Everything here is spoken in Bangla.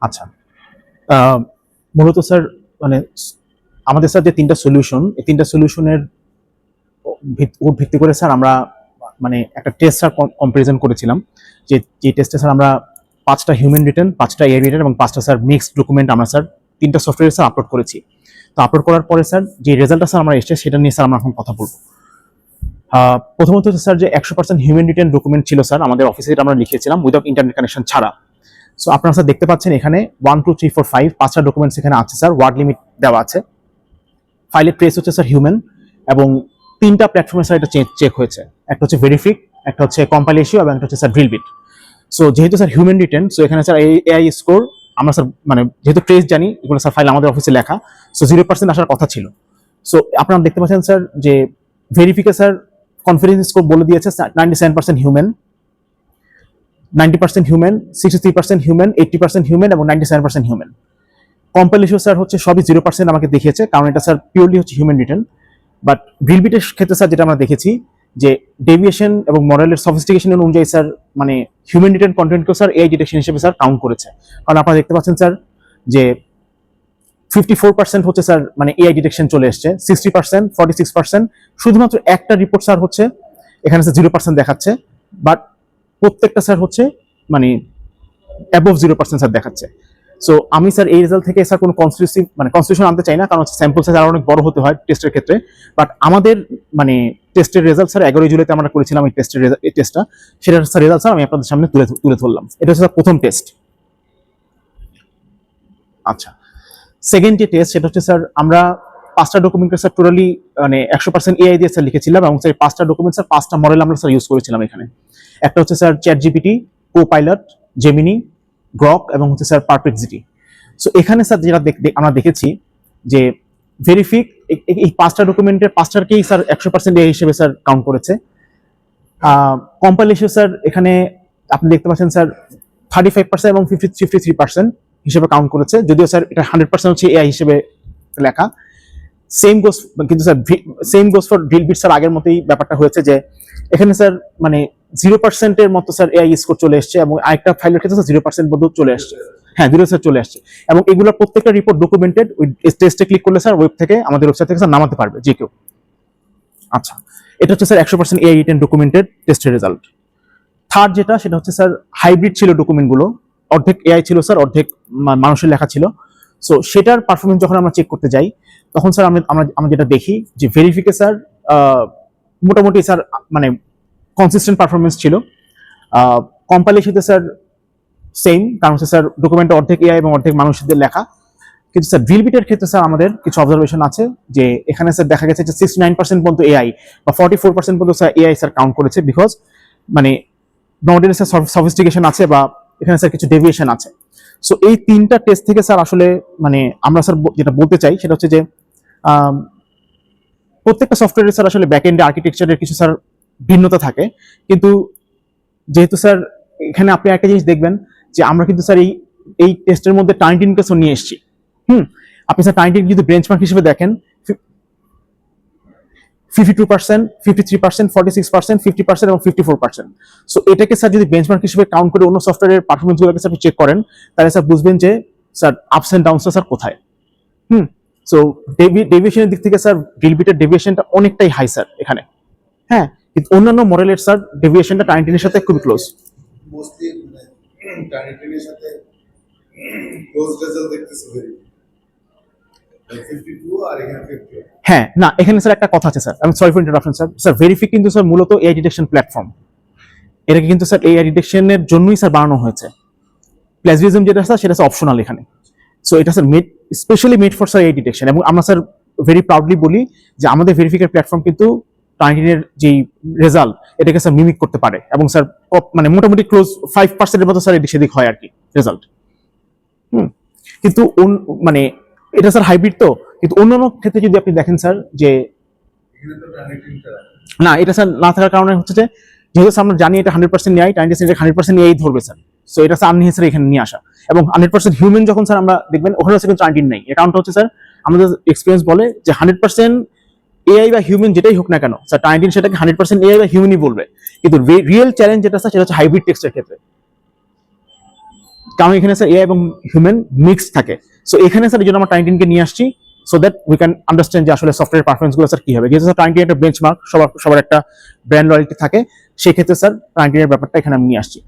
আচ্ছা, মূলত স্যার মানে আমাদের স্যার যে তিনটা সলিউশন, এই তিনটা সলিউশনের ভিত্তি করে স্যার আমরা মানে একটা টেস্ট স্যার কম্পারিজন করেছিলাম। যে টেস্টে স্যার আমরা 5টা হিউম্যান রিটেন, 5টা এআই রিটেন এবং 5টা স্যার মিক্সড ডকুমেন্ট আমরা স্যার তিনটা সফটওয়্যারে স্যার আপলোড করেছি। তো আপলোড করার পরে স্যার যে রেজাল্টটা স্যার আমরা এসছে সেটা নিয়ে স্যার আমরা এখন কথা বলবো। প্রথমত স্যার যে 100% হিউম্যান রিটেন ডকুমেন্ট ছিল স্যার আমাদের অফিসে, এটা আমরা লিখেছিলাম উইদাউট ইন্টারনেট কানেকশন ছাড়া। সো আপনারা স্যার দেখতে পাচ্ছেন এখানে 1 2 3 4 5 5টা ডকুমেন্টস এখানে আছে স্যার, ওয়ার্ড লিমিট দেওয়া আছে। ফাইলের ট্রেস হচ্ছে স্যার হিউম্যান, এবং তিনটা প্ল্যাটফর্মে স্যার এটা চেক হয়েছে। একটা হচ্ছে ভেরিফিক, একটা হচ্ছে কম্পাইল ইস্যু এবং একটা হচ্ছে স্যার ড্রিলবিট। সো যেহেতু স্যার হিউম্যান রিটেন, সো এখানে স্যার এআই স্কোর আমরা স্যার মানে যেহেতু ট্রেস জানি, এগুলো স্যার ফাইল আমাদের অফিসে লেখা, সো 0% আসার কথা ছিল। সো আপনারা দেখতে পাচ্ছেন স্যার যে ভেরিফিকে স্যার কনফিডেন্স স্কোর বলে দিয়েছে 97% হিউম্যান, 90% হিউম্যান, 63% হিউম্যান, 80% হিউম্যান এবং 97% হিউম্যান। কম্পাইল ইস্যু স্যার হচ্ছে সবই 0% আমাকে দেখিয়েছে, কারণ এটা স্যার পিওরলি হচ্ছে হিউম্যান রিটেন। বাট ড্রিলবিটের ক্ষেত্রে স্যার যেটা আমরা দেখেছি যে ডেভিয়েশন এবং মডেলের সফিস্টিকেশন অনুযায়ী স্যার মানে হিউম্যান রিটেন কন্টেন্টকেও স্যার এআই ডিটেকশন হিসেবে স্যার কাউন্ট করেছে। কারণ আপনারা দেখতে পাচ্ছেন স্যার যে 54% হচ্ছে স্যার মানে এআই ডিটেকশন চলে এসছে, 60%, 46%। শুধুমাত্র একটা রিপোর্ট স্যার হচ্ছে এখানে স্যার 0% দেখাচ্ছে, বাট প্রত্যেকটা স্যার হচ্ছে মানে অ্যাবভ 0% স্যার দেখাচ্ছে। সো আমি স্যার এই রেজাল্ট থেকে স্যার কোনো কনস্টিটিউশন আনতে চাই না, কারণ হচ্ছে স্যাম্পল সাইজ আরো অনেক বড় হতে হয় টেস্টের ক্ষেত্রে। বাট আমাদের মানে টেস্টের রেজাল্ট স্যার 11 জুলাইতে আমরা করেছিলাম এই টেস্টটা, সেটার স্যার রেজাল্ট স্যার আমি আপনাদের সামনে তুলে ধরলাম। এটা হচ্ছে স্যার প্রথম টেস্ট। আচ্ছা, সেকেন্ড যে টেস্ট সেটা হচ্ছে স্যার আমরা 5টা ডকুমেন্ট স্যার টোটালি মানে 100% এআই দিয়ে স্যার লিখেছিলাম, এবং স্যার 5টা ডকুমেন্ট স্যার 5টা মডেল আমরা স্যার ইউজ করেছিলাম এখানে। একটা হচ্ছে sir chat GPT, copilot, Gemini, Grok এবং হচ্ছে স্যার পারপ্লেক্সিটি। সো এখানে স্যার যেটা আমরা দেখেছি যে ভেরিফিক এই 5টা ডকুমেন্টের 5টাকেই স্যার 100% এআই হিসেবে স্যার কাউন্ট করেছে। কম্পাইল ইস্যু স্যার এখানে আপনি দেখতে পাচ্ছেন স্যার 35% এবং 53% হিসেবে কাউন্ট করেছে, যদিও স্যার এটা 100% হচ্ছে এআই হিসেবে লেখা। কিন্তু sir same goes for DrillBit sir আগের মতোই ব্যাপারটা হয়েছে যে এখানে স্যার মানে 0% এর মতো স্যার এআই স্কোর চলে এসছে, এবং আরেকটা ফাইলের ক্ষেত্রে 0% পর্যন্ত চলে আসছে। হ্যাঁ, 0 স্যার চলে আসছে, এবং এগুলোর প্রত্যেকটা রিপোর্ট ডকুমেন্টেড। ওই টেস্টে ক্লিক করলে স্যার ওয়েব থেকে আমাদের ওয়েবসাইট থেকে স্যার নামাতে পারবে যে কেউ। আচ্ছা, এটা হচ্ছে স্যার 100% এআই রিটেন ডকুমেন্টেড টেস্টের রেজাল্ট। থার্ড যেটা সেটা হচ্ছে স্যার হাইব্রিড ছিল ডকুমেন্টগুলো, অর্ধেক এআই ছিল স্যার, অর্ধেক মানুষের লেখা ছিল। সো সেটার পারফরমেন্স যখন আমরা চেক করতে যাই তখন স্যার আমরা যেটা দেখি যে ভেরিফিকে স্যার মোটামুটি স্যার মানে কনসিস্টেন্ট পারফরমেন্স ছিল। কম্পাইল ইস্যুতে স্যার সেম, কারণ হচ্ছে স্যার ডকুমেন্টে অর্ধেক এআই এবং অর্ধেক মানুষদের লেখা। কিন্তু স্যার ড্রিলবিটের ক্ষেত্রে স্যার আমাদের কিছু অবজারভেশন আছে যে এখানে স্যার দেখা গেছে যে 69% পর্যন্ত এআই বা 44% পর্যন্ত স্যার এআই স্যার কাউন্ট করেছে, বিকজ মানে মডেলের স্যার সফিস্টিকেশন আছে বা এখানে স্যার কিছু ডেভিয়েশন আছে। সো এই তিনটা টেস্ট থেকে স্যার আসলে মানে আমরা স্যার যেটা বলতে চাই সেটা হচ্ছে যে প্রত্যেকটা সফটওয়্যারের স্যার আসলে ব্যাকএন্ডে আর্কিটেকচারের কিছু স্যার ভিন্নতা থাকে। কিন্তু যেহেতু স্যার এখানে আপনি একটা জিনিস দেখবেন যে আমরা কিন্তু স্যার এই টেস্টের মধ্যে টার্নিটিন কেসও নিয়ে এসেছি। আপনি স্যার টার্নিটিন যদি বেঞ্চমার্ক হিসেবে দেখেন 52%, 53%, 46%, 50% এবং 54%। সো এটাকে স্যার যদি বেঞ্চমার্ক হিসেবে কাউন্ট করে অন্য সফটওয়্যারের পারফরমেন্সগুলোকে স্যার চেক করেন, তাহলে স্যার বুঝবেন যে স্যার আপস এন্ড ডাউনসটা স্যার কোথায়। সো ডেভিয়েশনের দিক থেকে স্যার ড্রিলবিটের ডেভিয়েশনটা অনেকটাই হাই স্যার এখানে। হ্যাঁ, কিন্তু অন্যান্য মডেলের স্যার ডেভিয়েশনটা টার্নিটিনের সাথে খুবই ক্লোজ। মোস্টলি টার্নিটিনের সাথে ক্লোজ রেজাল্ট দেখতেছি ভেরি 52 আর এখানে 50। হ্যাঁ, না এখানে স্যার একটা কথা আছে স্যার, আমি sorry for interruption sir. Sir ভেরিফিক কিন্তু স্যার মূলত এআই ডিটেকশন প্ল্যাটফর্ম, এটাকে কিন্তু স্যার এআই ডিটেকশনের জন্যই স্যার বানানো হয়েছে। প্লাজিয়ারিজম যেটা স্যার সেটা অপশনাল এখানে। সো এটা sir specially made for sir AI detection, এবং আমরা স্যার ভেরি প্রাউডলি বলি যে আমাদের ভেরিফিকের প্ল্যাটফর্ম কিন্তু টার্নিটিনের যেই রেজাল্ট এটাকে স্যার মিমিক করতে পারে, এবং স্যার মানে মোটামুটি ক্লোজ 5% এর মতো স্যার এদিক সেদিক হয় আর কি রেজাল্ট। কিন্তু মানে এটা স্যার হাইব্রিড, তো কিন্তু অন্যান্য ক্ষেত্রে যদি আপনি দেখেন স্যার যে না, এটা স্যার না থাকার কারণে হচ্ছে যে যেহেতু আমরা জানি এটা 100% এআই, টার্নিটিন 100% এআই ধরবে স্যার। সো এটা স্যার আননেসেসারি এখানে নিয়ে আসা, এবং 100% হিউম্যান যখন স্যার আমরা দেখবেন ওখানে হচ্ছে কিন্তু টার্নিটিন নেই। এটা হচ্ছে স্যার আমাদের এক্সপিরিয়েন্স বলে যে 100% এআই বা হিউম্যান যেটাই হোক না কেন স্যার টার্নিটিন সেটাকে 100% এআই বা হিউম্যানই বলবে। কিন্তু রিয়েল চ্যালেঞ্জ যেটা স্যার সেটা হচ্ছে হাইব্রিড টেক্সটের ক্ষেত্রে। কারণ এখানে স্যার এআই এবং হিউম্যান মিক্স থাকে। সো এখানে স্যার এই জন্য আমরা টাইনটিনকে নিয়ে আসছি, so that we can understand যে আসলে সফটওয়্যার পারফরমেন্সগুলো স্যার কি হবে। যেহেতু স্যার টাইনটিন একটা বেঞ্চমার্ক, সবার একটা ব্র্যান্ড লয়্যালটি থাকে, সেক্ষেত্রে স্যার টাইনটিনের ব্যাপারটা এখানে আমি নিয়ে আসছি।